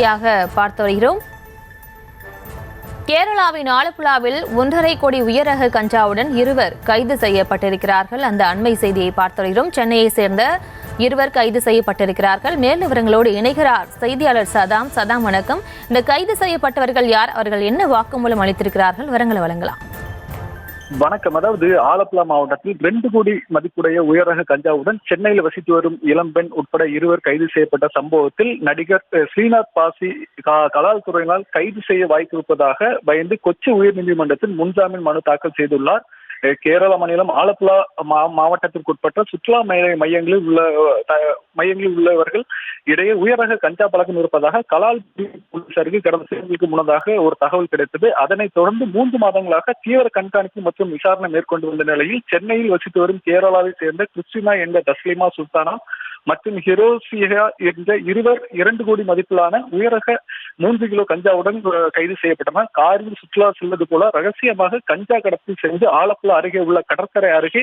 செய்தியாக பார்த்து வருகிறோம். கேரளாவின் ஆலப்புழாவில் 1.5 கோடி உயரக கஞ்சாவுடன் இருவர் கைது செய்யப்பட்டிருக்கிறார்கள். அந்த அண்மை செய்தியை பார்த்து வருகிறோம். சென்னையை சேர்ந்த இருவர் கைது செய்யப்பட்டிருக்கிறார்கள். மேல் விவரங்களோடு இணைகிறார் செய்தியாளர் சதாம். சதாம், வணக்கம். இந்த கைது செய்யப்பட்டவர்கள் யார்? அவர்கள் என்ன வாக்குமூலம் அளித்திருக்கிறார்கள்? விவரங்களை வழங்கலாம். வணக்கம். அதாவது ஆலப்புழா மாவட்டத்தில் 2 கோடி மதிப்புடைய உயரக கஞ்சாவுடன் சென்னையில் வசித்து வரும் இளம்பெண் உட்பட இருவர் கைது செய்யப்பட்ட சம்பவத்தில் நடிகர் ஸ்ரீநாத் பாசி கலால் துறையினால் கைது செய்ய வாய்ப்பு இருப்பதாக பயந்து கொச்சி உயர்நீதிமன்றத்தில் முன்ஜாமீன் மனு தாக்கல் செய்துள்ளார். கேரள மாநிலம் ஆலப்புழா மாவட்டத்திற்குட்பட்ட சுற்றுலா மையங்களில் உள்ளவர்கள் இடையே உயரக கஞ்சா பழக்கம் இருப்பதாக கலால் போலீசாருக்கு கடந்த சிலருக்கு முன்னதாக ஒரு தகவல் கிடைத்தது. அதனைத் தொடர்ந்து 3 மாதங்களாக தீவிர கண்காணிப்பு மற்றும் விசாரணை மேற்கொண்டு வந்த நிலையில் சென்னையில் வசித்து வரும் கேரளாவை சேர்ந்த கிறிஸ்டினா என்ற தஸ்லிமா சுல்தானா மற்றும் ஹிரோசியா என்ற இருவர் 2 கோடி மதிப்பிலான உயரக 3 கிலோ கஞ்சாவுடன் கைது செய்யப்பட்டனர். காரில் சுற்றுலா செல்வது போல ரகசியமாக கஞ்சா கடத்தி சென்று ஆலப்புழா அருகே உள்ள கடற்கரை அருகே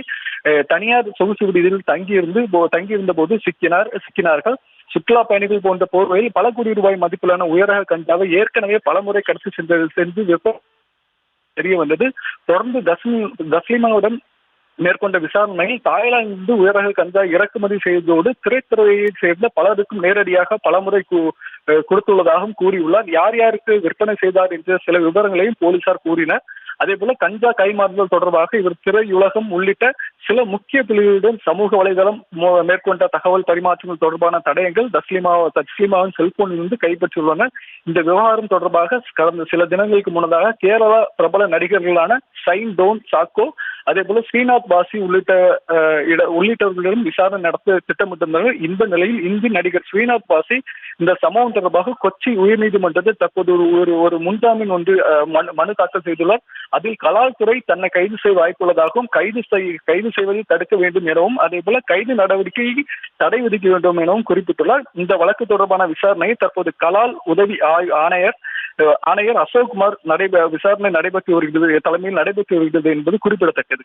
தனியார் சொகுசு விடுதியில் தங்கியிருந்த போது சிக்கினார்கள். சுற்றுலா பயணிகள் போன்ற போர்வையில் பல கோடி ரூபாய் மதிப்பிலான உயரக கஞ்சாவை ஏற்கனவே பலமுறை கடத்தி சென்று தெரிய வந்தது. தொடர்ந்து தஸ்லிமாவுடன் மேற்கொண்ட விசாரணையில் தாய்லாந்து உயரக கஞ்சா இறக்குமதி செய்ததோடு திரைத்துறையை சேர்ந்த பலருக்கும் நேரடியாக பலமுறை கொடுத்துள்ளதாகவும் கூறியுள்ளார். யார் யாருக்கு விற்பனை செய்தார் என்ற சில விவரங்களையும் போலீசார் கூறினர். அதே போல கஞ்சா கைமாறுதல் தொடர்பாக இவர் திரையுலகம் உள்ளிட்ட சில முக்கிய புள்ளிகளுடன் சமூக வலைதளம் மேற்கொண்ட தகவல் பரிமாற்றங்கள் தொடர்பான தடயங்கள் தஸ்லிமாவின் செல்போனில் இருந்து கைப்பற்றியுள்ளன. இந்த விவகாரம் தொடர்பாக கடந்த சில தினங்களுக்கு முன்னதாக கேரளா பிரபல நடிகர்களான ஷைன் டோன் சாக்கோ அதே போல ஸ்ரீநாத் பாசி உள்ளிட்டவர்களிடம் விசாரணை நடத்த திட்டமிட்டிருந்தார்கள். இந்த நிலையில் இந்தி நடிகர் ஸ்ரீநாத் பாசி இந்த சம்பவம் தொடர்பாக கொச்சி உயர்நீதிமன்றத்தில் தற்போது ஒரு முன்ஜாமீன் மனு தாக்கல் செய்துள்ளார். அதில் கலால் துறை தன்னை கைது செய்ய வாய்ப்புள்ளதாகவும் கைது செய்வதை தடுக்க வேண்டும் எனவும் அதே போல கைது நடவடிக்கையை தடை விதிக்க வேண்டும் எனவும் குறிப்பிட்டுள்ளார். இந்த வழக்கு தொடர்பான விசாரணையை தற்போது கலால் உதவி ஆணையர் அசோக்குமார் விசாரணை தலைமையில் நடைபெற்று வருகிறது என்பது குறிப்பிடத்தக்கது.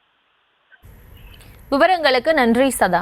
விவரங்களுக்கு நன்றி சதா.